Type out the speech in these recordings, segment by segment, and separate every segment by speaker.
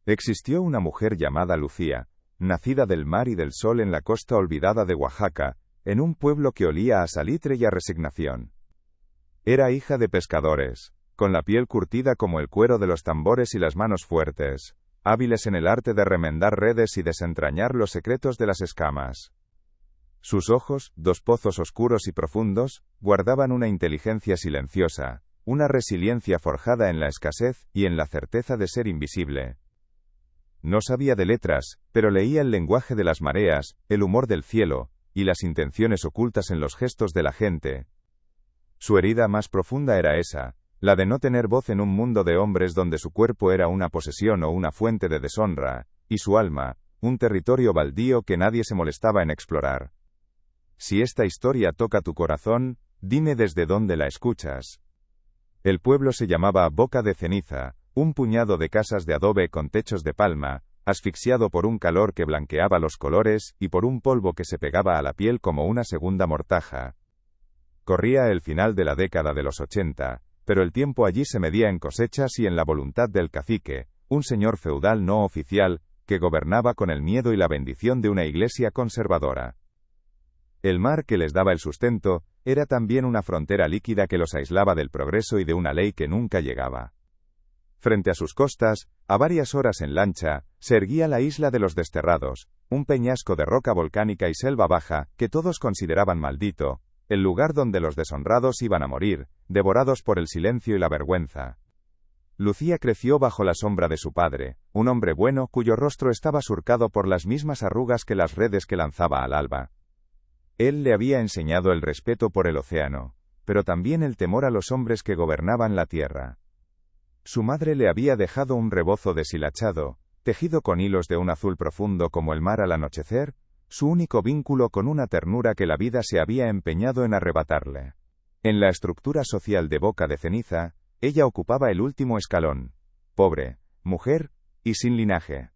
Speaker 1: Existió una mujer llamada Lucía, nacida del mar y del sol en la costa olvidada de Oaxaca, en un pueblo que olía a salitre y a resignación. Era hija de pescadores, con la piel curtida como el cuero de los tambores y las manos fuertes, hábiles en el arte de remendar redes y desentrañar los secretos de las escamas. Sus ojos, dos pozos oscuros y profundos, guardaban una inteligencia silenciosa, una resiliencia forjada en la escasez y en la certeza de ser invisible. No sabía de letras, pero leía el lenguaje de las mareas, el humor del cielo, y las intenciones ocultas en los gestos de la gente. Su herida más profunda era esa, la de no tener voz en un mundo de hombres donde su cuerpo era una posesión o una fuente de deshonra, y su alma, un territorio baldío que nadie se molestaba en explorar. Si esta historia toca tu corazón, dime desde dónde la escuchas. El pueblo se llamaba Boca de Ceniza, un puñado de casas de adobe con techos de palma, asfixiado por un calor que blanqueaba los colores y por un polvo que se pegaba a la piel como una segunda mortaja. Corría el final de la década de los 80, pero el tiempo allí se medía en cosechas y en la voluntad del cacique, un señor feudal no oficial, que gobernaba con el miedo y la bendición de una iglesia conservadora. El mar que les daba el sustento, era también una frontera líquida que los aislaba del progreso y de una ley que nunca llegaba. Frente a sus costas, a varias horas en lancha, se erguía la isla de los Desterrados, un peñasco de roca volcánica y selva baja, que todos consideraban maldito, el lugar donde los deshonrados iban a morir, devorados por el silencio y la vergüenza. Lucía creció bajo la sombra de su padre, un hombre bueno cuyo rostro estaba surcado por las mismas arrugas que las redes que lanzaba al alba. Él le había enseñado el respeto por el océano, pero también el temor a los hombres que gobernaban la tierra. Su madre le había dejado un rebozo deshilachado, tejido con hilos de un azul profundo como el mar al anochecer, su único vínculo con una ternura que la vida se había empeñado en arrebatarle. En la estructura social de Boca de Ceniza, ella ocupaba el último escalón, pobre, mujer, y sin linaje.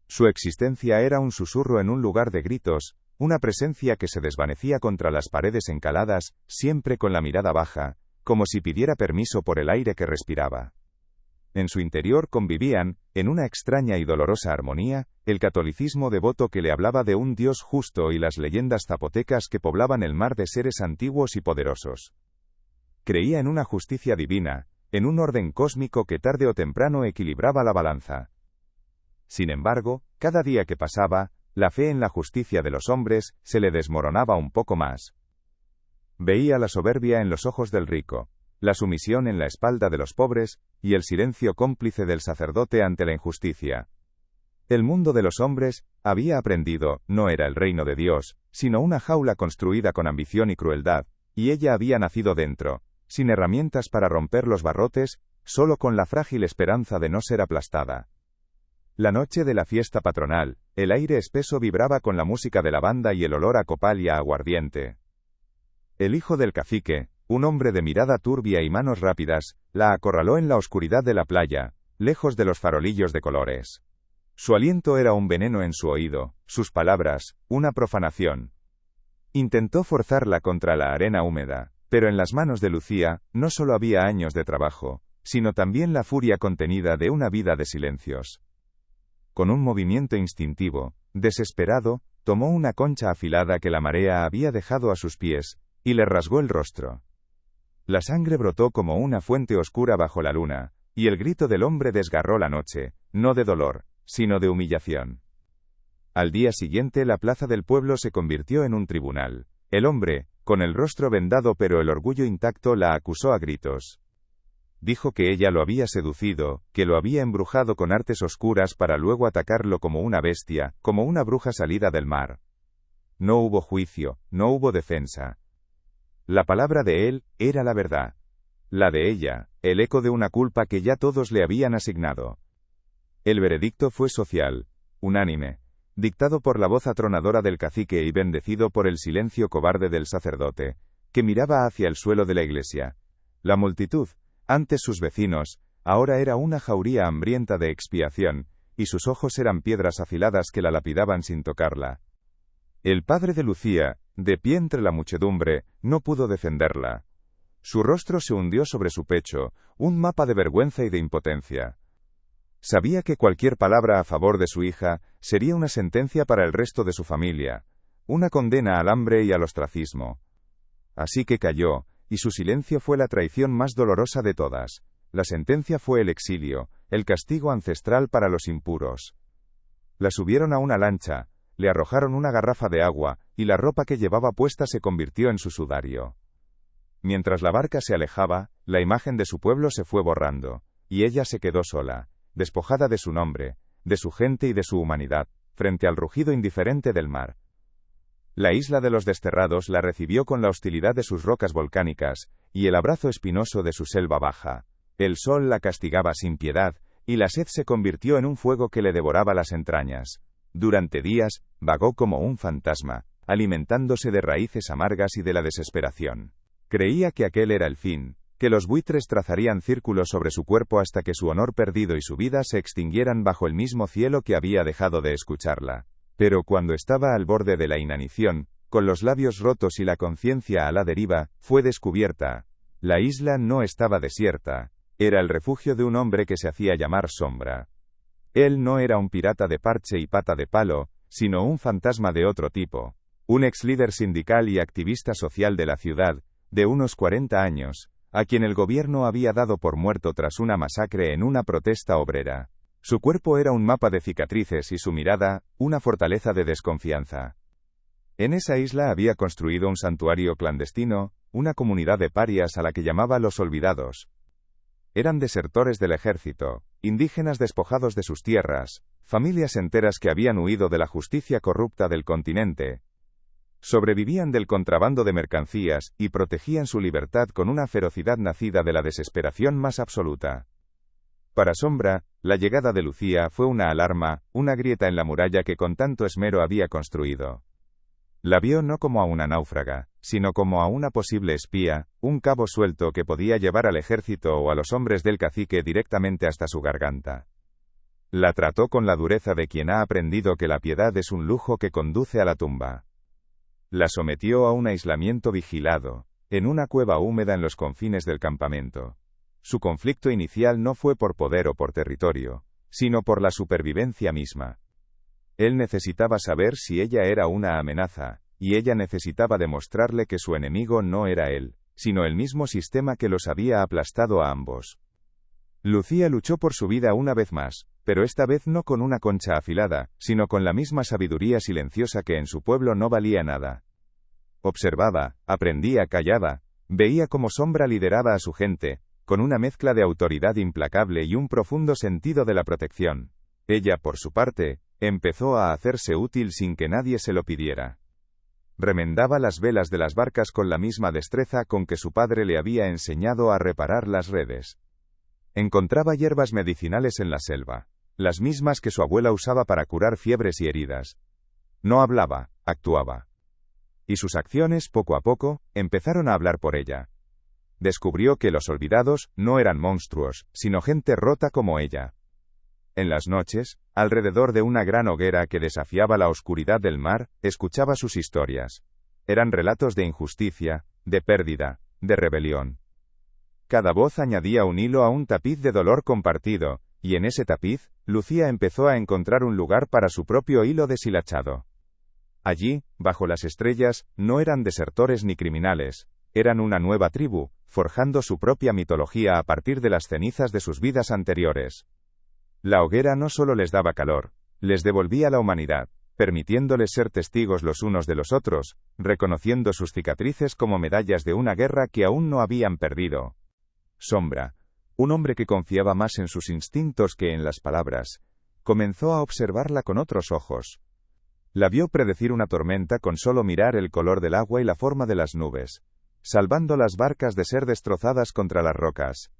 Speaker 1: Su existencia era un susurro en un lugar de gritos, una presencia que se desvanecía contra las paredes encaladas, siempre con la mirada baja, como si pidiera permiso por el aire que respiraba. En su interior convivían, en una extraña y dolorosa armonía, el catolicismo devoto que le hablaba de un Dios justo y las leyendas zapotecas que poblaban el mar de seres antiguos y poderosos. Creía en una justicia divina, en un orden cósmico que tarde o temprano equilibraba la balanza. Sin embargo, cada día que pasaba, la fe en la justicia de los hombres se le desmoronaba un poco más. Veía la soberbia en los ojos del rico, la sumisión en la espalda de los pobres, y el silencio cómplice del sacerdote ante la injusticia. El mundo de los hombres, había aprendido, no era el reino de Dios, sino una jaula construida con ambición y crueldad, y ella había nacido dentro, sin herramientas para romper los barrotes, solo con la frágil esperanza de no ser aplastada. La noche de la fiesta patronal, el aire espeso vibraba con la música de la banda y el olor a copal y a aguardiente. El hijo del cacique, un hombre de mirada turbia y manos rápidas, la acorraló en la oscuridad de la playa, lejos de los farolillos de colores. Su aliento era un veneno en su oído, sus palabras, una profanación. Intentó forzarla contra la arena húmeda, pero en las manos de Lucía, no solo había años de trabajo, sino también la furia contenida de una vida de silencios. Con un movimiento instintivo, desesperado, tomó una concha afilada que la marea había dejado a sus pies, y le rasgó el rostro. La sangre brotó como una fuente oscura bajo la luna, y el grito del hombre desgarró la noche, no de dolor, sino de humillación. Al día siguiente la plaza del pueblo se convirtió en un tribunal. El hombre, con el rostro vendado pero el orgullo intacto, la acusó a gritos. Dijo que ella lo había seducido, que lo había embrujado con artes oscuras para luego atacarlo como una bestia, como una bruja salida del mar. No hubo juicio, no hubo defensa. La palabra de él era la verdad. La de ella, el eco de una culpa que ya todos le habían asignado. El veredicto fue social, unánime, dictado por la voz atronadora del cacique y bendecido por el silencio cobarde del sacerdote, que miraba hacia el suelo de la iglesia. La multitud, antes sus vecinos, ahora era una jauría hambrienta de expiación, y sus ojos eran piedras afiladas que la lapidaban sin tocarla. El padre de Lucía, de pie entre la muchedumbre, no pudo defenderla. Su rostro se hundió sobre su pecho, un mapa de vergüenza y de impotencia. Sabía que cualquier palabra a favor de su hija sería una sentencia para el resto de su familia, una condena al hambre y al ostracismo. Así que calló, y su silencio fue la traición más dolorosa de todas. La sentencia fue el exilio, el castigo ancestral para los impuros. La subieron a una lancha, le arrojaron una garrafa de agua, y la ropa que llevaba puesta se convirtió en su sudario. Mientras la barca se alejaba, la imagen de su pueblo se fue borrando, y ella se quedó sola, despojada de su nombre, de su gente y de su humanidad, frente al rugido indiferente del mar. La isla de los desterrados la recibió con la hostilidad de sus rocas volcánicas, y el abrazo espinoso de su selva baja. El sol la castigaba sin piedad, y la sed se convirtió en un fuego que le devoraba las entrañas. Durante días, vagó como un fantasma, alimentándose de raíces amargas y de la desesperación. Creía que aquel era el fin, que los buitres trazarían círculos sobre su cuerpo hasta que su honor perdido y su vida se extinguieran bajo el mismo cielo que había dejado de escucharla. Pero cuando estaba al borde de la inanición, con los labios rotos y la conciencia a la deriva, fue descubierta. La isla no estaba desierta. Era el refugio de un hombre que se hacía llamar Sombra. Él no era un pirata de parche y pata de palo, sino un fantasma de otro tipo. Un ex líder sindical y activista social de la ciudad, de unos 40 años, a quien el gobierno había dado por muerto tras una masacre en una protesta obrera. Su cuerpo era un mapa de cicatrices y su mirada, una fortaleza de desconfianza. En esa isla había construido un santuario clandestino, una comunidad de parias a la que llamaba Los Olvidados. Eran desertores del ejército, indígenas despojados de sus tierras, familias enteras que habían huido de la justicia corrupta del continente. Sobrevivían del contrabando de mercancías, y protegían su libertad con una ferocidad nacida de la desesperación más absoluta. Para Sombra, la llegada de Lucía fue una alarma, una grieta en la muralla que con tanto esmero había construido. La vio no como a una náufraga, sino como a una posible espía, un cabo suelto que podía llevar al ejército o a los hombres del cacique directamente hasta su garganta. La trató con la dureza de quien ha aprendido que la piedad es un lujo que conduce a la tumba. La sometió a un aislamiento vigilado, en una cueva húmeda en los confines del campamento. Su conflicto inicial no fue por poder o por territorio, sino por la supervivencia misma. Él necesitaba saber si ella era una amenaza, y ella necesitaba demostrarle que su enemigo no era él, sino el mismo sistema que los había aplastado a ambos. Lucía luchó por su vida una vez más, pero esta vez no con una concha afilada, sino con la misma sabiduría silenciosa que en su pueblo no valía nada. Observaba, aprendía, callaba, veía cómo Sombra lideraba a su gente, con una mezcla de autoridad implacable y un profundo sentido de la protección. Ella, por su parte, empezó a hacerse útil sin que nadie se lo pidiera. Remendaba las velas de las barcas con la misma destreza con que su padre le había enseñado a reparar las redes. Encontraba hierbas medicinales en la selva, las mismas que su abuela usaba para curar fiebres y heridas. No hablaba, actuaba. Y sus acciones, poco a poco, empezaron a hablar por ella. Descubrió que los olvidados no eran monstruos, sino gente rota como ella. En las noches, alrededor de una gran hoguera que desafiaba la oscuridad del mar, escuchaba sus historias. Eran relatos de injusticia, de pérdida, de rebelión. Cada voz añadía un hilo a un tapiz de dolor compartido, y en ese tapiz, Lucía empezó a encontrar un lugar para su propio hilo deshilachado. Allí, bajo las estrellas, no eran desertores ni criminales, eran una nueva tribu, forjando su propia mitología a partir de las cenizas de sus vidas anteriores. La hoguera no solo les daba calor, les devolvía la humanidad, permitiéndoles ser testigos los unos de los otros, reconociendo sus cicatrices como medallas de una guerra que aún no habían perdido. Sombra, un hombre que confiaba más en sus instintos que en las palabras, comenzó a observarla con otros ojos. La vio predecir una tormenta con solo mirar el color del agua y la forma de las nubes, salvando las barcas de ser destrozadas contra las rocas.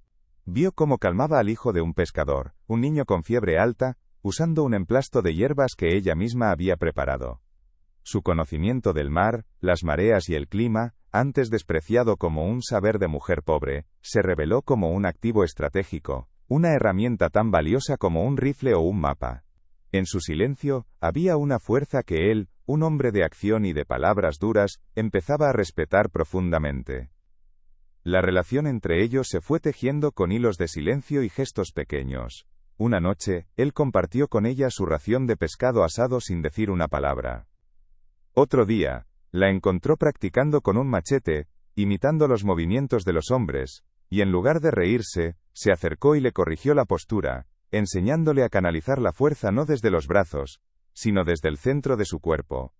Speaker 1: Vio cómo calmaba al hijo de un pescador, un niño con fiebre alta, usando un emplasto de hierbas que ella misma había preparado. Su conocimiento del mar, las mareas y el clima, antes despreciado como un saber de mujer pobre, se reveló como un activo estratégico, una herramienta tan valiosa como un rifle o un mapa. En su silencio, había una fuerza que él, un hombre de acción y de palabras duras, empezaba a respetar profundamente. La relación entre ellos se fue tejiendo con hilos de silencio y gestos pequeños. Una noche, él compartió con ella su ración de pescado asado sin decir una palabra. Otro día, la encontró practicando con un machete, imitando los movimientos de los hombres, y en lugar de reírse, se acercó y le corrigió la postura, enseñándole a canalizar la fuerza no desde los brazos, sino desde el centro de su cuerpo.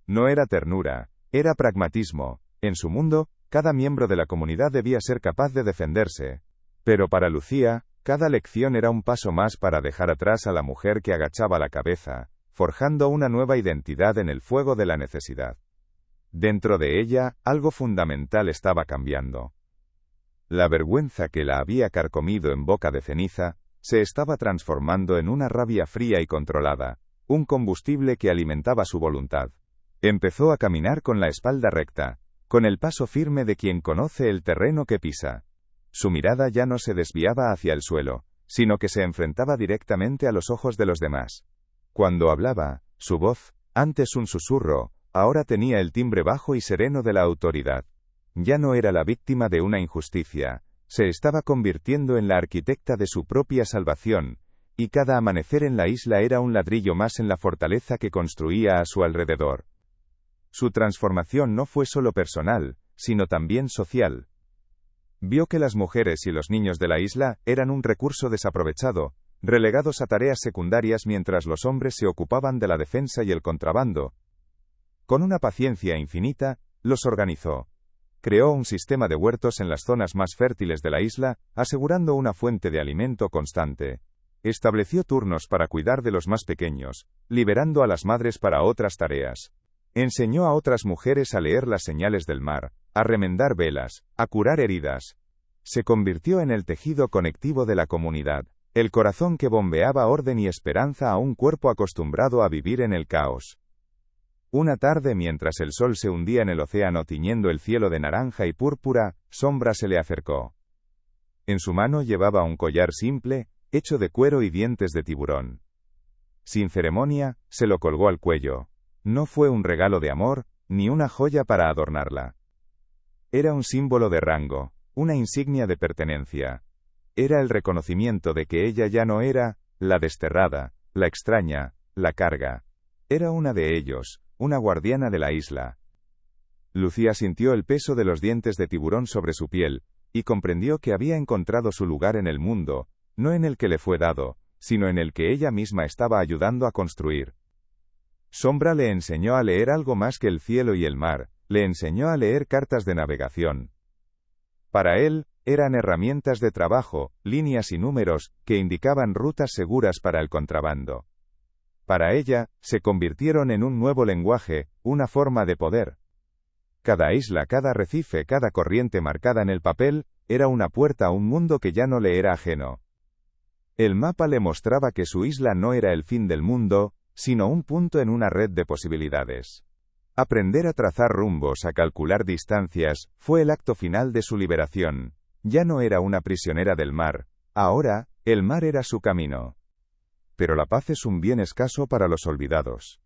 Speaker 1: No era ternura, era pragmatismo. En su mundo, cada miembro de la comunidad debía ser capaz de defenderse. Pero para Lucía, cada lección era un paso más para dejar atrás a la mujer que agachaba la cabeza, forjando una nueva identidad en el fuego de la necesidad. Dentro de ella, algo fundamental estaba cambiando. La vergüenza que la había carcomido en boca de ceniza, se estaba transformando en una rabia fría y controlada, un combustible que alimentaba su voluntad. Empezó a caminar con la espalda recta, con el paso firme de quien conoce el terreno que pisa. Su mirada ya no se desviaba hacia el suelo, sino que se enfrentaba directamente a los ojos de los demás. Cuando hablaba, su voz, antes un susurro, ahora tenía el timbre bajo y sereno de la autoridad. Ya no era la víctima de una injusticia, se estaba convirtiendo en la arquitecta de su propia salvación, y cada amanecer en la isla era un ladrillo más en la fortaleza que construía a su alrededor. Su transformación no fue solo personal, sino también social. Vio que las mujeres y los niños de la isla eran un recurso desaprovechado, relegados a tareas secundarias mientras los hombres se ocupaban de la defensa y el contrabando. Con una paciencia infinita, los organizó. Creó un sistema de huertos en las zonas más fértiles de la isla, asegurando una fuente de alimento constante. Estableció turnos para cuidar de los más pequeños, liberando a las madres para otras tareas. Enseñó a otras mujeres a leer las señales del mar, a remendar velas, a curar heridas. Se convirtió en el tejido conectivo de la comunidad, el corazón que bombeaba orden y esperanza a un cuerpo acostumbrado a vivir en el caos. Una tarde mientras el sol se hundía en el océano tiñendo el cielo de naranja y púrpura, Sombra se le acercó. En su mano llevaba un collar simple, hecho de cuero y dientes de tiburón. Sin ceremonia, se lo colgó al cuello. No fue un regalo de amor, ni una joya para adornarla. Era un símbolo de rango, una insignia de pertenencia. Era el reconocimiento de que ella ya no era la desterrada, la extraña, la carga. Era una de ellos, una guardiana de la isla. Lucía sintió el peso de los dientes de tiburón sobre su piel, y comprendió que había encontrado su lugar en el mundo, no en el que le fue dado, sino en el que ella misma estaba ayudando a construir. Sombra le enseñó a leer algo más que el cielo y el mar, le enseñó a leer cartas de navegación. Para él, eran herramientas de trabajo, líneas y números, que indicaban rutas seguras para el contrabando. Para ella, se convirtieron en un nuevo lenguaje, una forma de poder. Cada isla, cada arrecife, cada corriente marcada en el papel, era una puerta a un mundo que ya no le era ajeno. El mapa le mostraba que su isla no era el fin del mundo, sino un punto en una red de posibilidades. Aprender a trazar rumbos, a calcular distancias, fue el acto final de su liberación. Ya no era una prisionera del mar, ahora, el mar era su camino. Pero la paz es un bien escaso para los olvidados.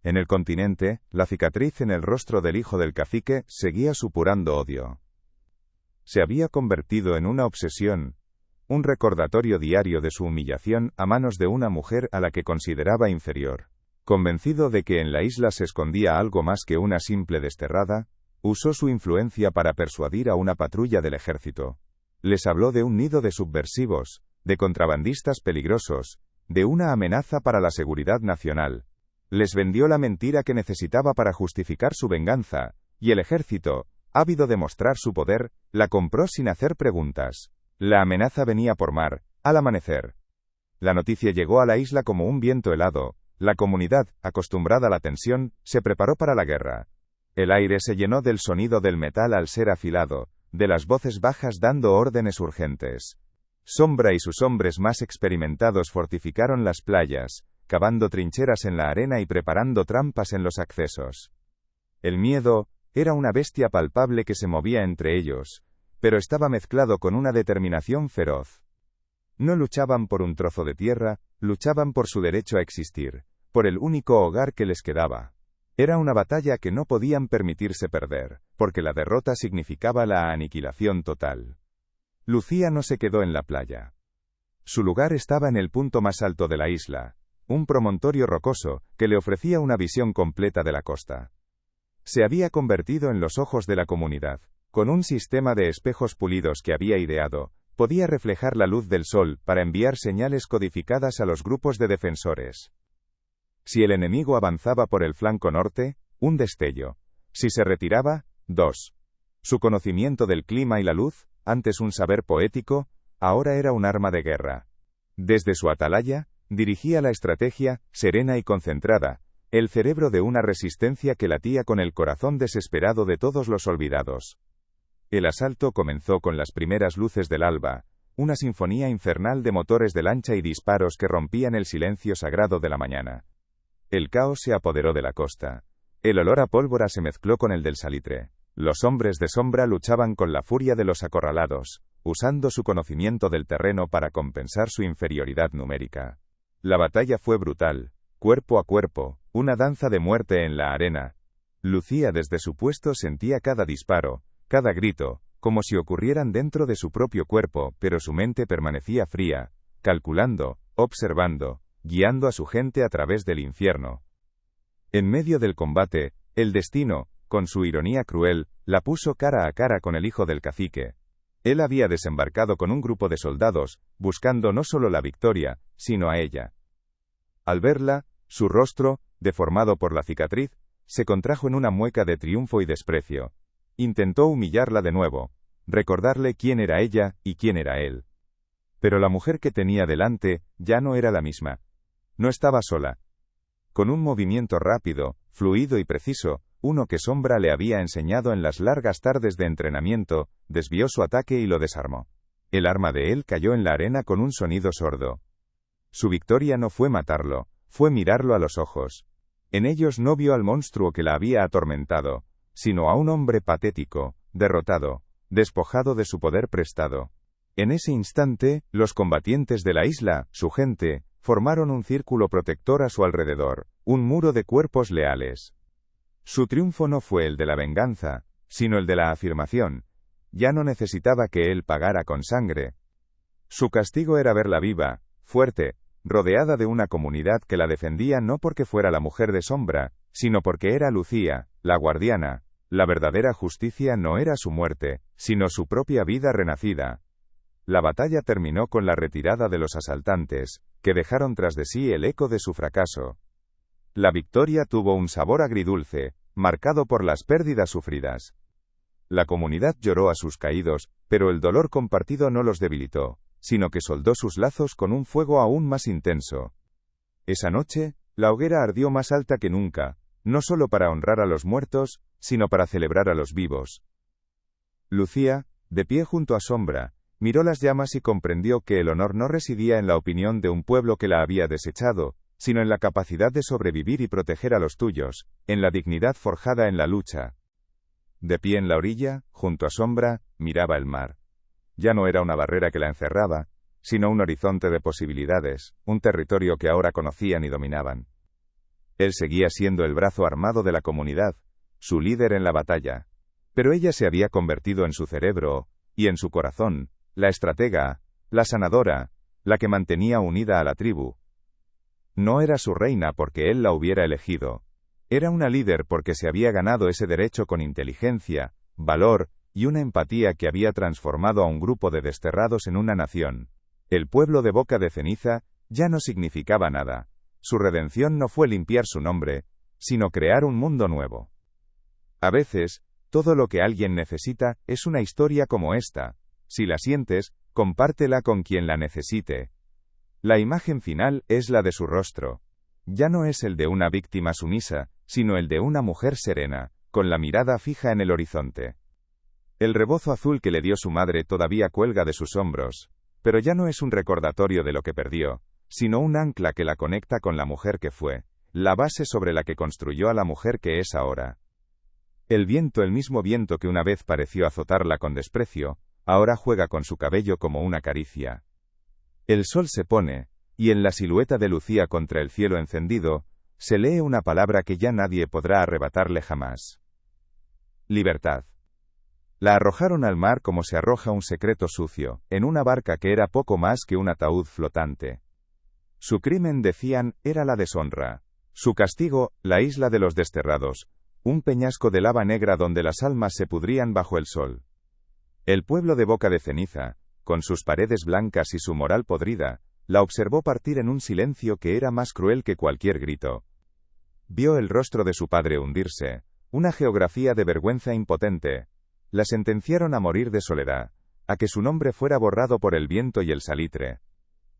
Speaker 1: En el continente, la cicatriz en el rostro del hijo del cacique seguía supurando odio. Se había convertido en una obsesión, un recordatorio diario de su humillación a manos de una mujer a la que consideraba inferior. Convencido de que en la isla se escondía algo más que una simple desterrada, usó su influencia para persuadir a una patrulla del ejército. Les habló de un nido de subversivos, de contrabandistas peligrosos, de una amenaza para la seguridad nacional. Les vendió la mentira que necesitaba para justificar su venganza, y el ejército, ávido de mostrar su poder, la compró sin hacer preguntas. La amenaza venía por mar, al amanecer. La noticia llegó a la isla como un viento helado. La comunidad, acostumbrada a la tensión, se preparó para la guerra. El aire se llenó del sonido del metal al ser afilado, de las voces bajas dando órdenes urgentes. Sombra y sus hombres más experimentados fortificaron las playas, cavando trincheras en la arena y preparando trampas en los accesos. El miedo era una bestia palpable que se movía entre ellos, pero estaba mezclado con una determinación feroz. No luchaban por un trozo de tierra, luchaban por su derecho a existir, por el único hogar que les quedaba. Era una batalla que no podían permitirse perder, porque la derrota significaba la aniquilación total. Lucía no se quedó en la playa. Su lugar estaba en el punto más alto de la isla, un promontorio rocoso, que le ofrecía una visión completa de la costa. Se había convertido en los ojos de la comunidad. Con un sistema de espejos pulidos que había ideado, podía reflejar la luz del sol para enviar señales codificadas a los grupos de defensores. Si el enemigo avanzaba por el flanco norte, un destello. Si se retiraba, dos. Su conocimiento del clima y la luz, antes un saber poético, ahora era un arma de guerra. Desde su atalaya, dirigía la estrategia, serena y concentrada, el cerebro de una resistencia que latía con el corazón desesperado de todos los olvidados. El asalto comenzó con las primeras luces del alba, una sinfonía infernal de motores de lancha y disparos que rompían el silencio sagrado de la mañana. El caos se apoderó de la costa. El olor a pólvora se mezcló con el del salitre. Los hombres de sombra luchaban con la furia de los acorralados, usando su conocimiento del terreno para compensar su inferioridad numérica. La batalla fue brutal, cuerpo a cuerpo, una danza de muerte en la arena. Lucía desde su puesto sentía cada disparo, cada grito, como si ocurrieran dentro de su propio cuerpo, pero su mente permanecía fría, calculando, observando, guiando a su gente a través del infierno. En medio del combate, el destino, con su ironía cruel, la puso cara a cara con el hijo del cacique. Él había desembarcado con un grupo de soldados, buscando no solo la victoria, sino a ella. Al verla, su rostro, deformado por la cicatriz, se contrajo en una mueca de triunfo y desprecio. Intentó humillarla de nuevo, recordarle quién era ella y quién era él. Pero la mujer que tenía delante ya no era la misma. No estaba sola. Con un movimiento rápido, fluido y preciso, uno que Sombra le había enseñado en las largas tardes de entrenamiento, desvió su ataque y lo desarmó. El arma de él cayó en la arena con un sonido sordo. Su victoria no fue matarlo, fue mirarlo a los ojos. En ellos no vio al monstruo que la había atormentado, sino a un hombre patético, derrotado, despojado de su poder prestado. En ese instante, los combatientes de la isla, su gente, formaron un círculo protector a su alrededor, un muro de cuerpos leales. Su triunfo no fue el de la venganza, sino el de la afirmación. Ya no necesitaba que él pagara con sangre. Su castigo era verla viva, fuerte, rodeada de una comunidad que la defendía no porque fuera la mujer de Sombra, sino porque era Lucía, la guardiana. La verdadera justicia no era su muerte, sino su propia vida renacida. La batalla terminó con la retirada de los asaltantes, que dejaron tras de sí el eco de su fracaso. La victoria tuvo un sabor agridulce, marcado por las pérdidas sufridas. La comunidad lloró a sus caídos, pero el dolor compartido no los debilitó, sino que soldó sus lazos con un fuego aún más intenso. Esa noche, la hoguera ardió más alta que nunca, no solo para honrar a los muertos, sino para celebrar a los vivos. Lucía, de pie junto a Sombra, miró las llamas y comprendió que el honor no residía en la opinión de un pueblo que la había desechado, sino en la capacidad de sobrevivir y proteger a los tuyos, en la dignidad forjada en la lucha. De pie en la orilla, junto a Sombra, miraba el mar. Ya no era una barrera que la encerraba, sino un horizonte de posibilidades, un territorio que ahora conocían y dominaban. Él seguía siendo el brazo armado de la comunidad, su líder en la batalla. Pero ella se había convertido en su cerebro, y en su corazón, la estratega, la sanadora, la que mantenía unida a la tribu. No era su reina porque él la hubiera elegido. Era una líder porque se había ganado ese derecho con inteligencia, valor, y una empatía que había transformado a un grupo de desterrados en una nación. El pueblo de Boca de Ceniza ya no significaba nada. Su redención no fue limpiar su nombre, sino crear un mundo nuevo. A veces, todo lo que alguien necesita es una historia como esta. Si la sientes, compártela con quien la necesite. La imagen final es la de su rostro. Ya no es el de una víctima sumisa, sino el de una mujer serena, con la mirada fija en el horizonte. El rebozo azul que le dio su madre todavía cuelga de sus hombros, pero ya no es un recordatorio de lo que perdió, sino un ancla que la conecta con la mujer que fue, la base sobre la que construyó a la mujer que es ahora. El viento, el mismo viento que una vez pareció azotarla con desprecio, ahora juega con su cabello como una caricia. El sol se pone, y en la silueta de Lucía contra el cielo encendido, se lee una palabra que ya nadie podrá arrebatarle jamás. Libertad. La arrojaron al mar como se arroja un secreto sucio, en una barca que era poco más que un ataúd flotante. Su crimen, decían, era la deshonra. Su castigo, la isla de los desterrados, un peñasco de lava negra donde las almas se pudrían bajo el sol. El pueblo de Boca de Ceniza, con sus paredes blancas y su moral podrida, la observó partir en un silencio que era más cruel que cualquier grito. Vio el rostro de su padre hundirse, una geografía de vergüenza impotente. La sentenciaron a morir de soledad, a que su nombre fuera borrado por el viento y el salitre.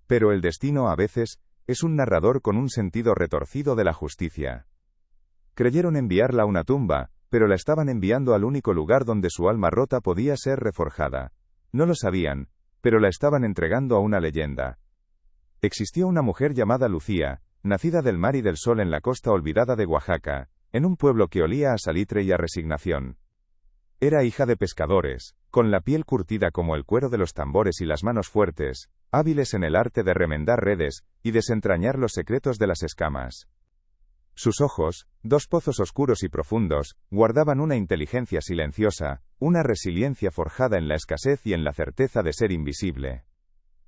Speaker 1: Pero el destino a veces es un narrador con un sentido retorcido de la justicia. Creyeron enviarla a una tumba, pero la estaban enviando al único lugar donde su alma rota podía ser reforjada. No lo sabían, pero la estaban entregando a una leyenda. Existió una mujer llamada Lucía, nacida del mar y del sol en la costa olvidada de Oaxaca, en un pueblo que olía a salitre y a resignación. Era hija de pescadores, con la piel curtida como el cuero de los tambores y las manos fuertes, hábiles en el arte de remendar redes y desentrañar los secretos de las escamas. Sus ojos, dos pozos oscuros y profundos, guardaban una inteligencia silenciosa, una resiliencia forjada en la escasez y en la certeza de ser invisible.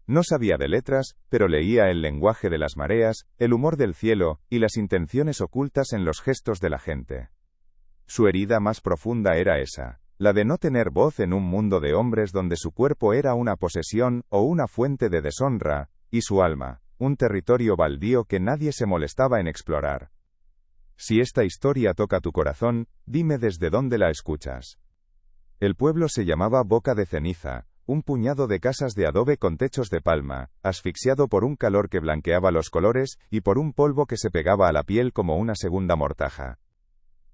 Speaker 1: No sabía de letras, pero leía el lenguaje de las mareas, el humor del cielo, y las intenciones ocultas en los gestos de la gente. Su herida más profunda era esa, la de no tener voz en un mundo de hombres donde su cuerpo era una posesión o una fuente de deshonra, y su alma, un territorio baldío que nadie se molestaba en explorar. Si esta historia toca tu corazón, dime desde dónde la escuchas. El pueblo se llamaba Boca de Ceniza, un puñado de casas de adobe con techos de palma, asfixiado por un calor que blanqueaba los colores y por un polvo que se pegaba a la piel como una segunda mortaja.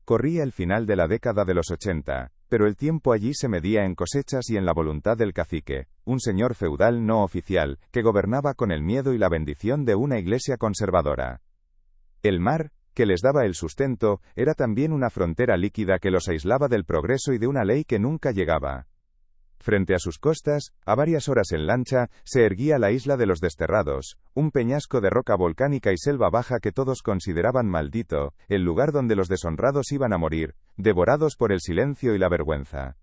Speaker 1: Corría el final de la década de los 80, pero el tiempo allí se medía en cosechas y en la voluntad del cacique, un señor feudal no oficial, que gobernaba con el miedo y la bendición de una iglesia conservadora. El mar, que les daba el sustento, era también una frontera líquida que los aislaba del progreso y de una ley que nunca llegaba. Frente a sus costas, a varias horas en lancha, se erguía la isla de los desterrados, un peñasco de roca volcánica y selva baja que todos consideraban maldito, el lugar donde los deshonrados iban a morir, devorados por el silencio y la vergüenza.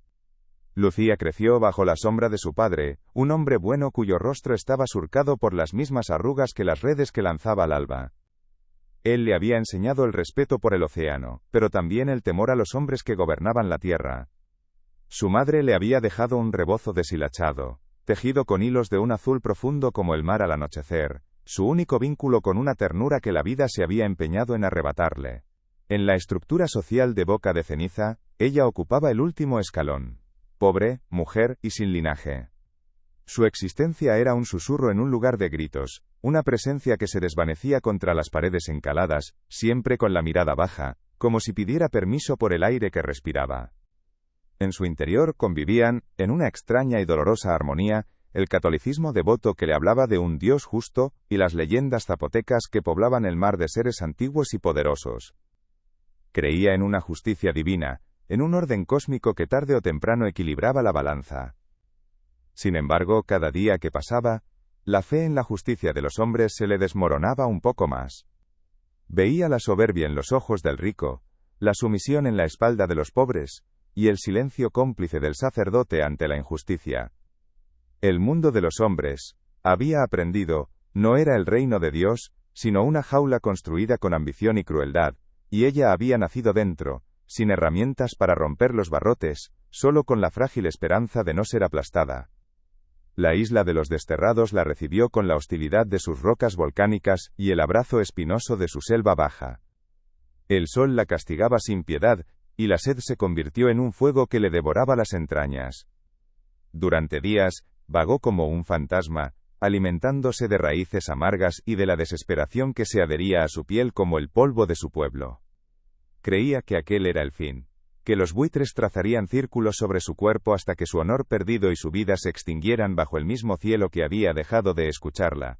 Speaker 1: Lucía creció bajo la sombra de su padre, un hombre bueno cuyo rostro estaba surcado por las mismas arrugas que las redes que lanzaba al alba. Él le había enseñado el respeto por el océano, pero también el temor a los hombres que gobernaban la tierra. Su madre le había dejado un rebozo deshilachado, tejido con hilos de un azul profundo como el mar al anochecer, su único vínculo con una ternura que la vida se había empeñado en arrebatarle. En la estructura social de Boca de Ceniza, ella ocupaba el último escalón. Pobre, mujer y sin linaje. Su existencia era un susurro en un lugar de gritos, una presencia que se desvanecía contra las paredes encaladas, siempre con la mirada baja, como si pidiera permiso por el aire que respiraba. En su interior convivían, en una extraña y dolorosa armonía, el catolicismo devoto que le hablaba de un Dios justo, y las leyendas zapotecas que poblaban el mar de seres antiguos y poderosos. Creía en una justicia divina, en un orden cósmico que tarde o temprano equilibraba la balanza. Sin embargo, cada día que pasaba, la fe en la justicia de los hombres se le desmoronaba un poco más. Veía la soberbia en los ojos del rico, la sumisión en la espalda de los pobres, y el silencio cómplice del sacerdote ante la injusticia. El mundo de los hombres, había aprendido, no era el reino de Dios, sino una jaula construida con ambición y crueldad, y ella había nacido dentro, sin herramientas para romper los barrotes, solo con la frágil esperanza de no ser aplastada. La isla de los desterrados la recibió con la hostilidad de sus rocas volcánicas y el abrazo espinoso de su selva baja. El sol la castigaba sin piedad, y la sed se convirtió en un fuego que le devoraba las entrañas. Durante días, vagó como un fantasma, alimentándose de raíces amargas y de la desesperación que se adhería a su piel como el polvo de su pueblo. Creía que aquel era el fin, que los buitres trazarían círculos sobre su cuerpo hasta que su honor perdido y su vida se extinguieran bajo el mismo cielo que había dejado de escucharla.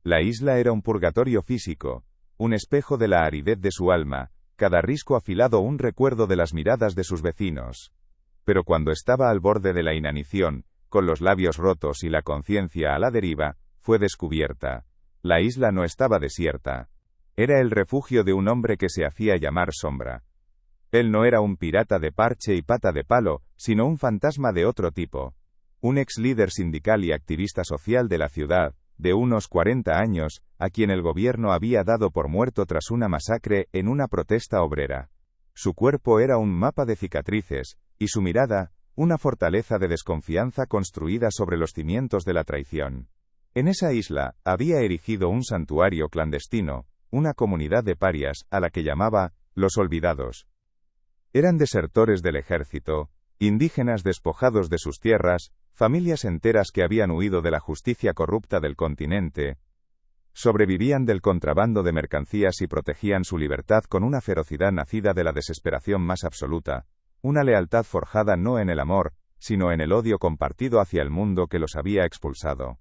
Speaker 1: La isla era un purgatorio físico, un espejo de la aridez de su alma, cada risco afilado un recuerdo de las miradas de sus vecinos. Pero cuando estaba al borde de la inanición, con los labios rotos y la conciencia a la deriva, fue descubierta. La isla no estaba desierta. Era el refugio de un hombre que se hacía llamar Sombra. Él no era un pirata de parche y pata de palo, sino un fantasma de otro tipo. Un ex líder sindical y activista social de la ciudad, de unos 40 años, a quien el gobierno había dado por muerto tras una masacre en una protesta obrera. Su cuerpo era un mapa de cicatrices, y su mirada, una fortaleza de desconfianza construida sobre los cimientos de la traición. En esa isla, había erigido un santuario clandestino, una comunidad de parias, a la que llamaba, los olvidados. Eran desertores del ejército, indígenas despojados de sus tierras, familias enteras que habían huido de la justicia corrupta del continente. Sobrevivían del contrabando de mercancías y protegían su libertad con una ferocidad nacida de la desesperación más absoluta, una lealtad forjada no en el amor, sino en el odio compartido hacia el mundo que los había expulsado.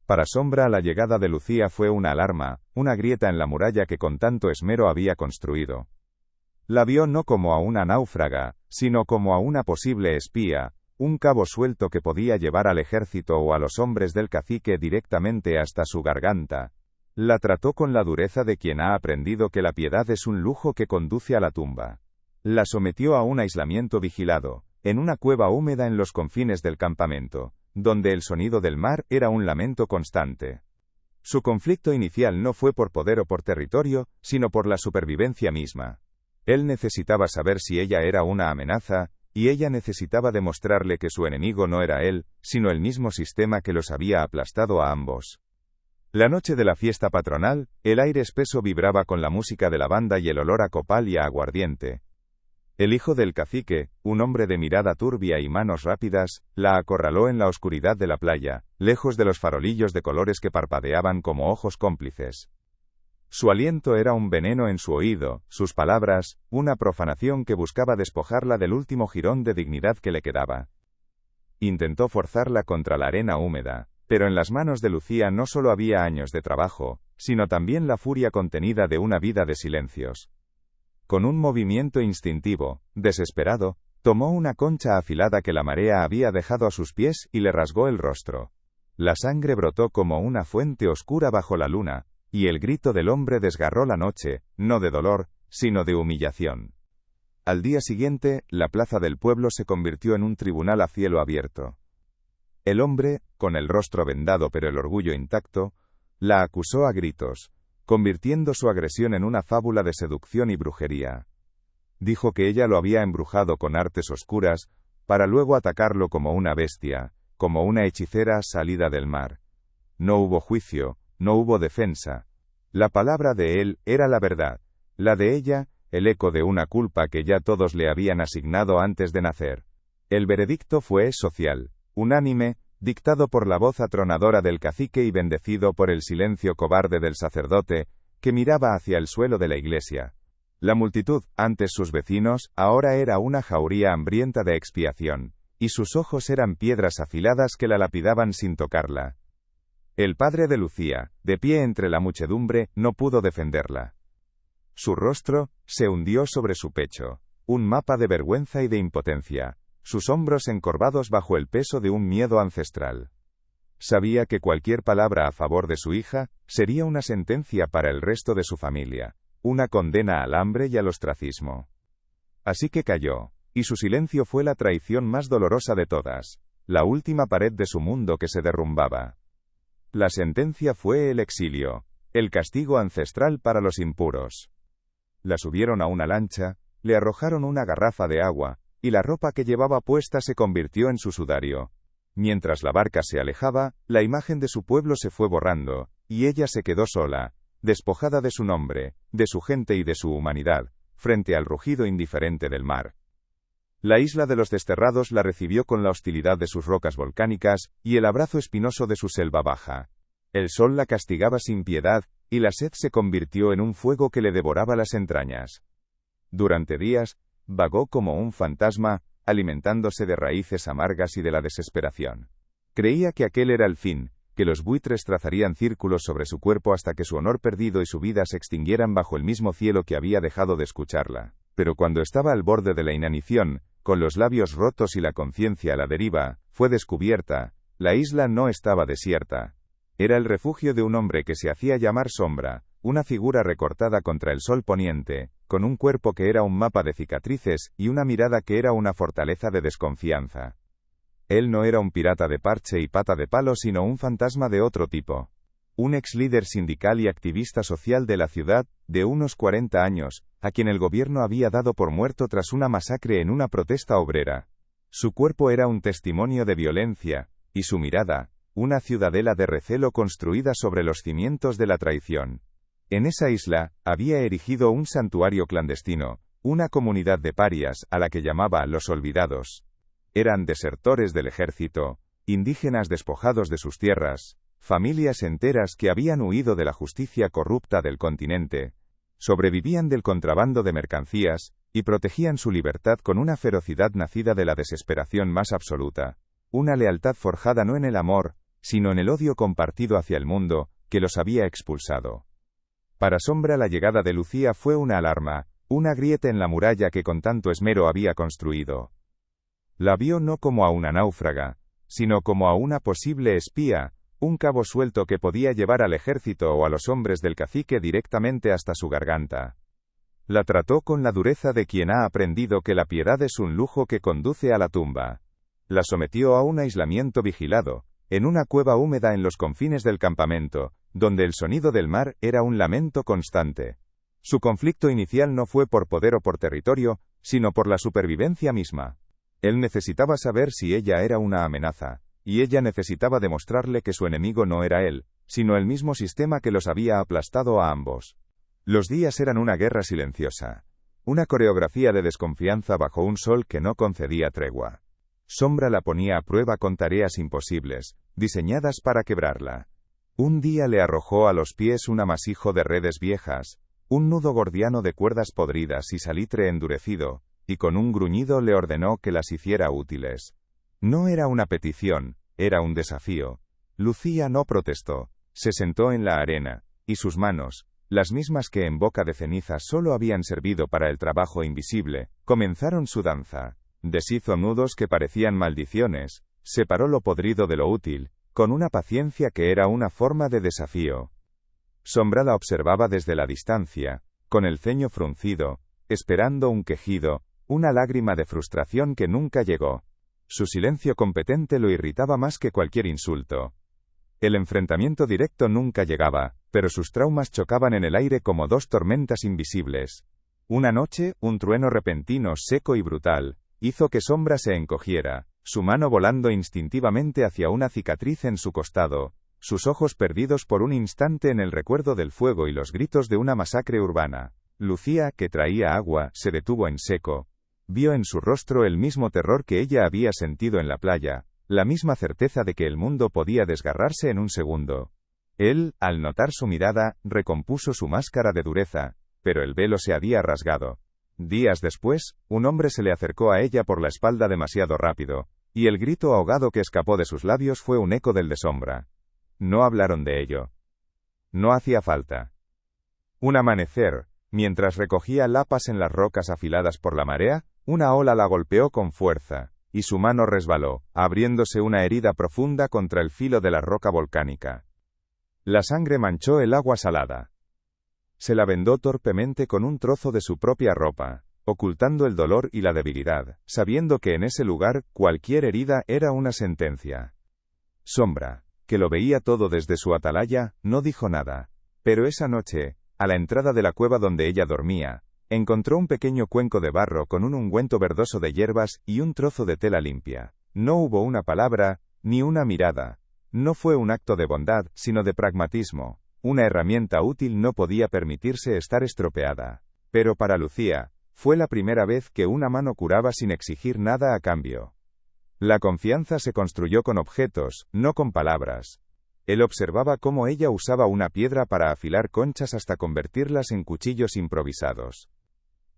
Speaker 1: Para Sombra la llegada de Lucía fue una alarma, una grieta en la muralla que con tanto esmero había construido. La vio no como a una náufraga, sino como a una posible espía, un cabo suelto que podía llevar al ejército o a los hombres del cacique directamente hasta su garganta. La trató con la dureza de quien ha aprendido que la piedad es un lujo que conduce a la tumba. La sometió a un aislamiento vigilado, en una cueva húmeda en los confines del campamento, donde el sonido del mar era un lamento constante. Su conflicto inicial no fue por poder o por territorio, sino por la supervivencia misma. Él necesitaba saber si ella era una amenaza, y ella necesitaba demostrarle que su enemigo no era él, sino el mismo sistema que los había aplastado a ambos. La noche de la fiesta patronal, el aire espeso vibraba con la música de la banda y el olor a copal y a aguardiente. El hijo del cacique, un hombre de mirada turbia y manos rápidas, la acorraló en la oscuridad de la playa, lejos de los farolillos de colores que parpadeaban como ojos cómplices. Su aliento era un veneno en su oído, sus palabras, una profanación que buscaba despojarla del último jirón de dignidad que le quedaba. Intentó forzarla contra la arena húmeda, pero en las manos de Lucía no solo había años de trabajo, sino también la furia contenida de una vida de silencios. Con un movimiento instintivo, desesperado, tomó una concha afilada que la marea había dejado a sus pies y le rasgó el rostro. La sangre brotó como una fuente oscura bajo la luna, y el grito del hombre desgarró la noche, no de dolor, sino de humillación. Al día siguiente, la plaza del pueblo se convirtió en un tribunal a cielo abierto. El hombre, con el rostro vendado pero el orgullo intacto, la acusó a gritos, convirtiendo su agresión en una fábula de seducción y brujería. Dijo que ella lo había embrujado con artes oscuras, para luego atacarlo como una bestia, como una hechicera salida del mar. No hubo juicio, no hubo defensa. La palabra de él era la verdad, la de ella, el eco de una culpa que ya todos le habían asignado antes de nacer. El veredicto fue social, unánime, dictado por la voz atronadora del cacique y bendecido por el silencio cobarde del sacerdote, que miraba hacia el suelo de la iglesia. La multitud, antes sus vecinos, ahora era una jauría hambrienta de expiación, y sus ojos eran piedras afiladas que la lapidaban sin tocarla. El padre de Lucía, de pie entre la muchedumbre, no pudo defenderla. Su rostro se hundió sobre su pecho, un mapa de vergüenza y de impotencia, sus hombros encorvados bajo el peso de un miedo ancestral. Sabía que cualquier palabra a favor de su hija sería una sentencia para el resto de su familia, una condena al hambre y al ostracismo. Así que calló, y su silencio fue la traición más dolorosa de todas, la última pared de su mundo que se derrumbaba. La sentencia fue el exilio, el castigo ancestral para los impuros. La subieron a una lancha, le arrojaron una garrafa de agua, y la ropa que llevaba puesta se convirtió en su sudario. Mientras la barca se alejaba, la imagen de su pueblo se fue borrando, y ella se quedó sola, despojada de su nombre, de su gente y de su humanidad, frente al rugido indiferente del mar. La isla de los desterrados la recibió con la hostilidad de sus rocas volcánicas, y el abrazo espinoso de su selva baja. El sol la castigaba sin piedad, y la sed se convirtió en un fuego que le devoraba las entrañas. Durante días, vagó como un fantasma, alimentándose de raíces amargas y de la desesperación. Creía que aquel era el fin, que los buitres trazarían círculos sobre su cuerpo hasta que su honor perdido y su vida se extinguieran bajo el mismo cielo que había dejado de escucharla. Pero cuando estaba al borde de la inanición, con los labios rotos y la conciencia a la deriva, fue descubierta, la isla no estaba desierta. Era el refugio de un hombre que se hacía llamar Sombra, una figura recortada contra el sol poniente, con un cuerpo que era un mapa de cicatrices y una mirada que era una fortaleza de desconfianza. Él no era un pirata de parche y pata de palo, sino un fantasma de otro tipo. Un ex líder sindical y activista social de la ciudad, de unos 40 años, a quien el gobierno había dado por muerto tras una masacre en una protesta obrera. Su cuerpo era un testimonio de violencia, y su mirada, una ciudadela de recelo construida sobre los cimientos de la traición. En esa isla, había erigido un santuario clandestino, una comunidad de parias a la que llamaba los olvidados. Eran desertores del ejército, indígenas despojados de sus tierras, familias enteras que habían huido de la justicia corrupta del continente, sobrevivían del contrabando de mercancías, y protegían su libertad con una ferocidad nacida de la desesperación más absoluta, una lealtad forjada no en el amor, sino en el odio compartido hacia el mundo, que los había expulsado. Para Sombra la llegada de Lucía fue una alarma, una grieta en la muralla que con tanto esmero había construido. La vio no como a una náufraga, sino como a una posible espía, un cabo suelto que podía llevar al ejército o a los hombres del cacique directamente hasta su garganta. La trató con la dureza de quien ha aprendido que la piedad es un lujo que conduce a la tumba. La sometió a un aislamiento vigilado, en una cueva húmeda en los confines del campamento, donde el sonido del mar era un lamento constante. Su conflicto inicial no fue por poder o por territorio, sino por la supervivencia misma. Él necesitaba saber si ella era una amenaza, y ella necesitaba demostrarle que su enemigo no era él, sino el mismo sistema que los había aplastado a ambos. Los días eran una guerra silenciosa, una coreografía de desconfianza bajo un sol que no concedía tregua. Sombra la ponía a prueba con tareas imposibles, diseñadas para quebrarla. Un día le arrojó a los pies un amasijo de redes viejas, un nudo gordiano de cuerdas podridas y salitre endurecido, y con un gruñido le ordenó que las hiciera útiles. No era una petición, era un desafío. Lucía no protestó, se sentó en la arena, y sus manos, las mismas que en boca de ceniza solo habían servido para el trabajo invisible, comenzaron su danza. Deshizo nudos que parecían maldiciones, separó lo podrido de lo útil, con una paciencia que era una forma de desafío. Sombra la observaba desde la distancia, con el ceño fruncido, esperando un quejido, una lágrima de frustración que nunca llegó. Su silencio competente lo irritaba más que cualquier insulto. El enfrentamiento directo nunca llegaba, pero sus traumas chocaban en el aire como dos tormentas invisibles. Una noche, un trueno repentino, seco y brutal, hizo que Sombra se encogiera, su mano volando instintivamente hacia una cicatriz en su costado, sus ojos perdidos por un instante en el recuerdo del fuego y los gritos de una masacre urbana. Lucía, que traía agua, se detuvo en seco. Vio en su rostro el mismo terror que ella había sentido en la playa, la misma certeza de que el mundo podía desgarrarse en un segundo. Él, al notar su mirada, recompuso su máscara de dureza, pero el velo se había rasgado. Días después, un hombre se le acercó a ella por la espalda demasiado rápido, y el grito ahogado que escapó de sus labios fue un eco del de Sombra. No hablaron de ello. No hacía falta. Un amanecer, mientras recogía lapas en las rocas afiladas por la marea, una ola la golpeó con fuerza, y su mano resbaló, abriéndose una herida profunda contra el filo de la roca volcánica. La sangre manchó el agua salada. Se la vendó torpemente con un trozo de su propia ropa, ocultando el dolor y la debilidad, sabiendo que en ese lugar, cualquier herida era una sentencia. Sombra, que lo veía todo desde su atalaya, no dijo nada. Pero esa noche, a la entrada de la cueva donde ella dormía, encontró un pequeño cuenco de barro con un ungüento verdoso de hierbas y un trozo de tela limpia. No hubo una palabra, ni una mirada. No fue un acto de bondad, sino de pragmatismo. Una herramienta útil no podía permitirse estar estropeada. Pero para Lucía, fue la primera vez que una mano curaba sin exigir nada a cambio. La confianza se construyó con objetos, no con palabras. Él observaba cómo ella usaba una piedra para afilar conchas hasta convertirlas en cuchillos improvisados.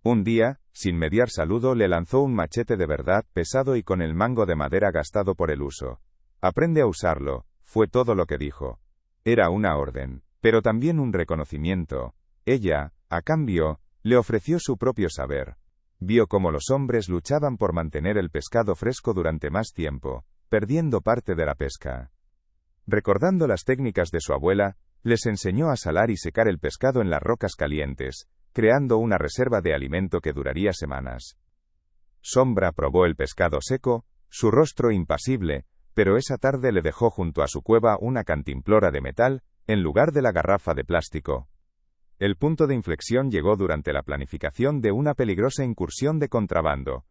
Speaker 1: Un día, sin mediar saludo, le lanzó un machete de verdad, pesado y con el mango de madera gastado por el uso. «Aprende a usarlo», fue todo lo que dijo. Era una orden, pero también un reconocimiento. Ella, a cambio, le ofreció su propio saber. Vio cómo los hombres luchaban por mantener el pescado fresco durante más tiempo, perdiendo parte de la pesca. Recordando las técnicas de su abuela, Les enseñó a salar y secar el pescado en las rocas calientes, creando una reserva de alimento que duraría semanas. Sombra probó el pescado seco, su rostro impasible, pero esa tarde le dejó junto a su cueva una cantimplora de metal, en lugar de la garrafa de plástico. El punto de inflexión llegó durante la planificación de una peligrosa incursión de contrabando.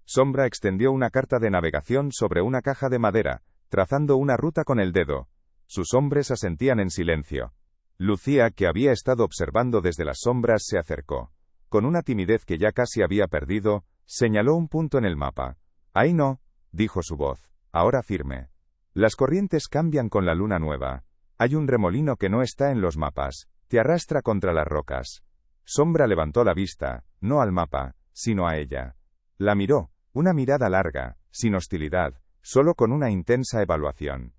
Speaker 1: Sombra extendió una carta de navegación sobre una caja de madera, trazando una ruta con el dedo. Sus hombres asentían en silencio. Lucía, que había estado observando desde las sombras, se acercó. Con una timidez que ya casi había perdido, señaló un punto en el mapa. «Ahí no», dijo su voz, ahora firme. «Las corrientes cambian con la luna nueva. Hay un remolino que no está en los mapas. Te arrastra contra las rocas». Sombra levantó la vista, no al mapa, sino a ella. La miró, una mirada larga, sin hostilidad, solo con una intensa evaluación.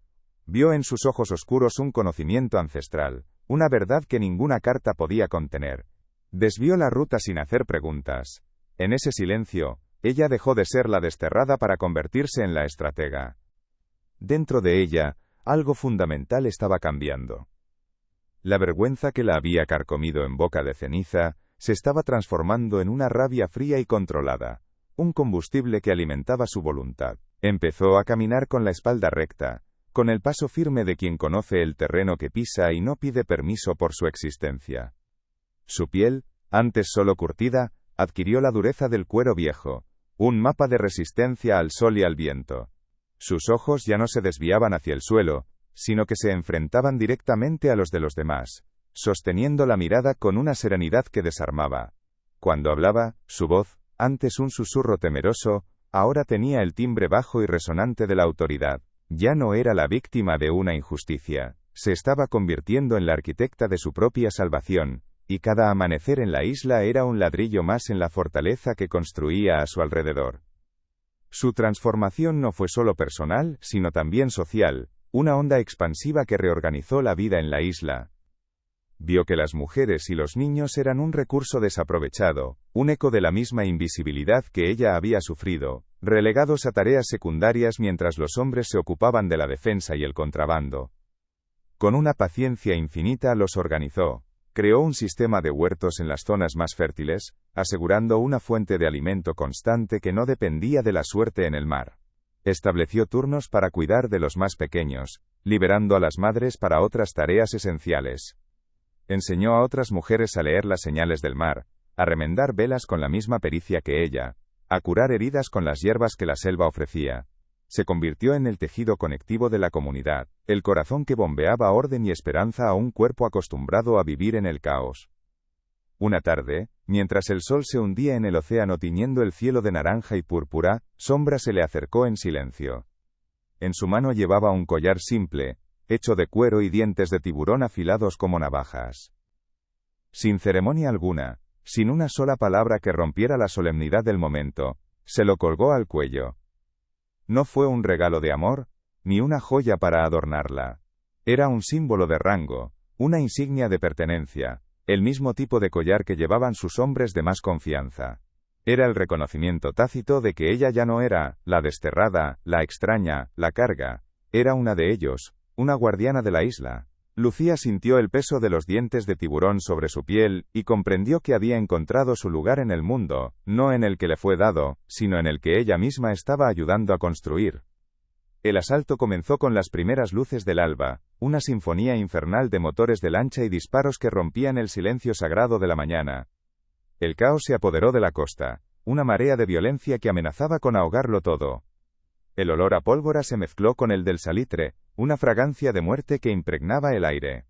Speaker 1: Vio en sus ojos oscuros un conocimiento ancestral, una verdad que ninguna carta podía contener. Desvió la ruta sin hacer preguntas. En ese silencio, ella dejó de ser la desterrada para convertirse en la estratega. Dentro de ella, algo fundamental estaba cambiando. La vergüenza que la había carcomido en boca de ceniza, se estaba transformando en una rabia fría y controlada, un combustible que alimentaba su voluntad. Empezó a caminar con la espalda recta, con el paso firme de quien conoce el terreno que pisa y no pide permiso por su existencia. Su piel, antes solo curtida, adquirió la dureza del cuero viejo, un mapa de resistencia al sol y al viento. Sus ojos ya no se desviaban hacia el suelo, sino que se enfrentaban directamente a los de los demás, sosteniendo la mirada con una serenidad que desarmaba. Cuando hablaba, su voz, antes un susurro temeroso, ahora tenía el timbre bajo y resonante de la autoridad. Ya no era la víctima de una injusticia, se estaba convirtiendo en la arquitecta de su propia salvación, y cada amanecer en la isla era un ladrillo más en la fortaleza que construía a su alrededor. Su transformación no fue solo personal, sino también social, una onda expansiva que reorganizó la vida en la isla. Vio que las mujeres y los niños eran un recurso desaprovechado, un eco de la misma invisibilidad que ella había sufrido, relegados a tareas secundarias mientras los hombres se ocupaban de la defensa y el contrabando. Con una paciencia infinita los organizó, creó un sistema de huertos en las zonas más fértiles, asegurando una fuente de alimento constante que no dependía de la suerte en el mar. Estableció turnos para cuidar de los más pequeños, liberando a las madres para otras tareas esenciales. Enseñó a otras mujeres a leer las señales del mar, a remendar velas con la misma pericia que ella, a curar heridas con las hierbas que la selva ofrecía. Se convirtió en el tejido conectivo de la comunidad, el corazón que bombeaba orden y esperanza a un cuerpo acostumbrado a vivir en el caos. Una tarde, mientras el sol se hundía en el océano tiñendo el cielo de naranja y púrpura, Sombra se le acercó en silencio. En su mano llevaba un collar simple, hecho de cuero y dientes de tiburón afilados como navajas. Sin ceremonia alguna, sin una sola palabra que rompiera la solemnidad del momento, se lo colgó al cuello. No fue un regalo de amor, ni una joya para adornarla. Era un símbolo de rango, una insignia de pertenencia, el mismo tipo de collar que llevaban sus hombres de más confianza. Era el reconocimiento tácito de que ella ya no era la desterrada, la extraña, la carga, era una de ellos, una guardiana de la isla. Lucía sintió el peso de los dientes de tiburón sobre su piel, y comprendió que había encontrado su lugar en el mundo, no en el que le fue dado, sino en el que ella misma estaba ayudando a construir. El asalto comenzó con las primeras luces del alba, una sinfonía infernal de motores de lancha y disparos que rompían el silencio sagrado de la mañana. El caos se apoderó de la costa, una marea de violencia que amenazaba con ahogarlo todo. El olor a pólvora se mezcló con el del salitre, una fragancia de muerte que impregnaba el aire.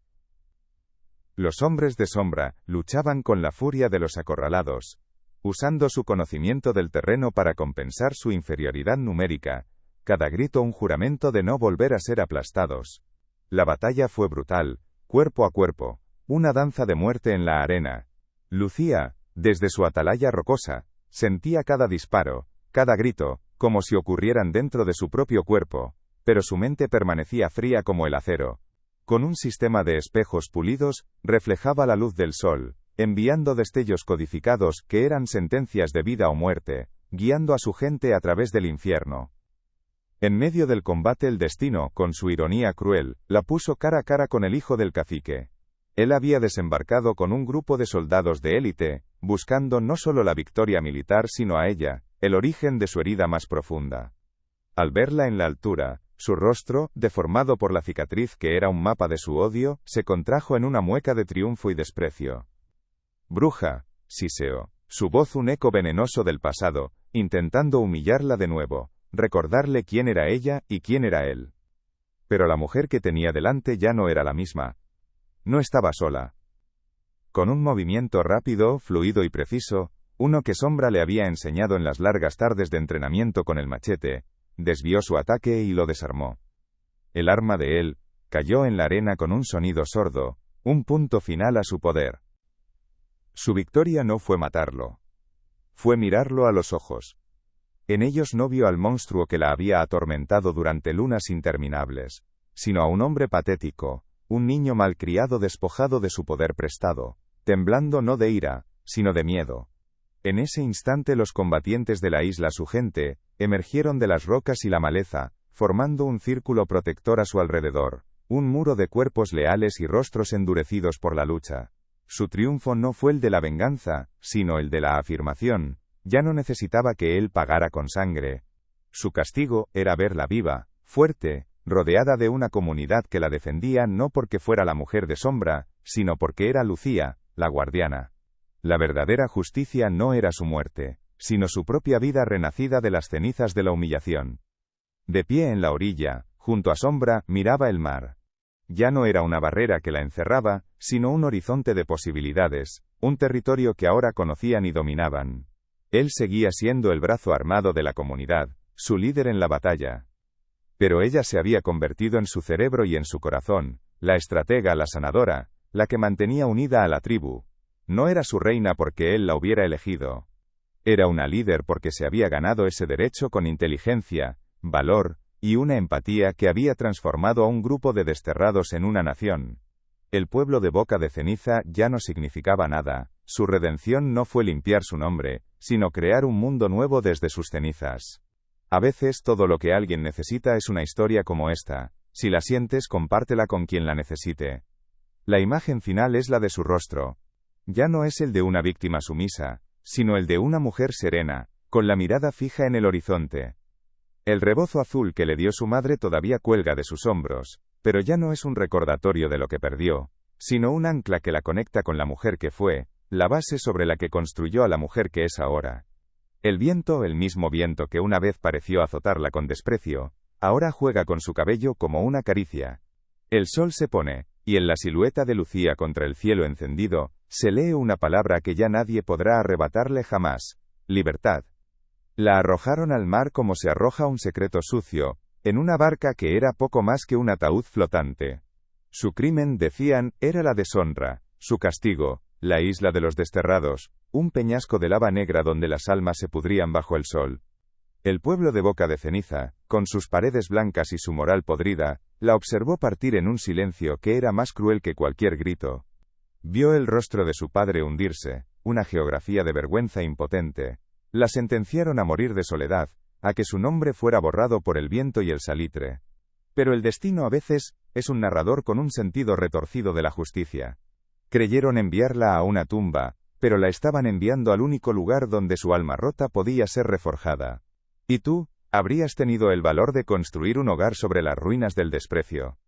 Speaker 1: Los hombres de Sombra luchaban con la furia de los acorralados, usando su conocimiento del terreno para compensar su inferioridad numérica, cada grito un juramento de no volver a ser aplastados. La batalla fue brutal, cuerpo a cuerpo, una danza de muerte en la arena. Lucía, desde su atalaya rocosa, sentía cada disparo, cada grito, como si ocurrieran dentro de su propio cuerpo, pero su mente permanecía fría como el acero. Con un sistema de espejos pulidos, reflejaba la luz del sol, enviando destellos codificados que eran sentencias de vida o muerte, guiando a su gente a través del infierno. En medio del combate el destino, con su ironía cruel, la puso cara a cara con el hijo del cacique. Él había desembarcado con un grupo de soldados de élite, buscando no solo la victoria militar sino a ella, el origen de su herida más profunda. Al verla en la altura, su rostro, deformado por la cicatriz que era un mapa de su odio, se contrajo en una mueca de triunfo y desprecio. Bruja, siseó, su voz un eco venenoso del pasado, intentando humillarla de nuevo, recordarle quién era ella y quién era él. Pero la mujer que tenía delante ya no era la misma. No estaba sola. Con un movimiento rápido, fluido y preciso, uno que Sombra le había enseñado en las largas tardes de entrenamiento con el machete, desvió su ataque y lo desarmó. El arma de él cayó en la arena con un sonido sordo, un punto final a su poder. Su victoria no fue matarlo. Fue mirarlo a los ojos. En ellos no vio al monstruo que la había atormentado durante lunas interminables, sino a un hombre patético, un niño malcriado despojado de su poder prestado, temblando no de ira, sino de miedo. En ese instante los combatientes de la isla su gente, emergieron de las rocas y la maleza, formando un círculo protector a su alrededor, un muro de cuerpos leales y rostros endurecidos por la lucha. Su triunfo no fue el de la venganza, sino el de la afirmación. Ya no necesitaba que él pagara con sangre. Su castigo era verla viva, fuerte, rodeada de una comunidad que la defendía no porque fuera la mujer de Sombra, sino porque era Lucía, la guardiana. La verdadera justicia no era su muerte, sino su propia vida renacida de las cenizas de la humillación. De pie en la orilla, junto a Sombra, miraba el mar. Ya no era una barrera que la encerraba, sino un horizonte de posibilidades, un territorio que ahora conocían y dominaban. Él seguía siendo el brazo armado de la comunidad, su líder en la batalla. Pero ella se había convertido en su cerebro y en su corazón, la estratega, la sanadora, la que mantenía unida a la tribu. No era su reina porque él la hubiera elegido. Era una líder porque se había ganado ese derecho con inteligencia, valor, y una empatía que había transformado a un grupo de desterrados en una nación. El pueblo de Boca de Ceniza ya no significaba nada, su redención no fue limpiar su nombre, sino crear un mundo nuevo desde sus cenizas. A veces todo lo que alguien necesita es una historia como esta. Si la sientes, compártela con quien la necesite. La imagen final es la de su rostro. Ya no es el de una víctima sumisa, sino el de una mujer serena, con la mirada fija en el horizonte. El rebozo azul que le dio su madre todavía cuelga de sus hombros, pero ya no es un recordatorio de lo que perdió, sino un ancla que la conecta con la mujer que fue, la base sobre la que construyó a la mujer que es ahora. El viento, el mismo viento que una vez pareció azotarla con desprecio, ahora juega con su cabello como una caricia. El sol se pone, y en la silueta de Lucía contra el cielo encendido, se lee una palabra que ya nadie podrá arrebatarle jamás: libertad. La arrojaron al mar como se arroja un secreto sucio, en una barca que era poco más que un ataúd flotante. Su crimen, decían, era la deshonra, su castigo, la isla de los desterrados, un peñasco de lava negra donde las almas se pudrían bajo el sol. El pueblo de Boca de Ceniza, con sus paredes blancas y su moral podrida, la observó partir en un silencio que era más cruel que cualquier grito. Vio el rostro de su padre hundirse, una geografía de vergüenza impotente. La sentenciaron a morir de soledad, a que su nombre fuera borrado por el viento y el salitre. Pero el destino a veces es un narrador con un sentido retorcido de la justicia. Creyeron enviarla a una tumba, pero la estaban enviando al único lugar donde su alma rota podía ser reforjada. ¿Y tú? ¿Habrías tenido el valor de construir un hogar sobre las ruinas del desprecio?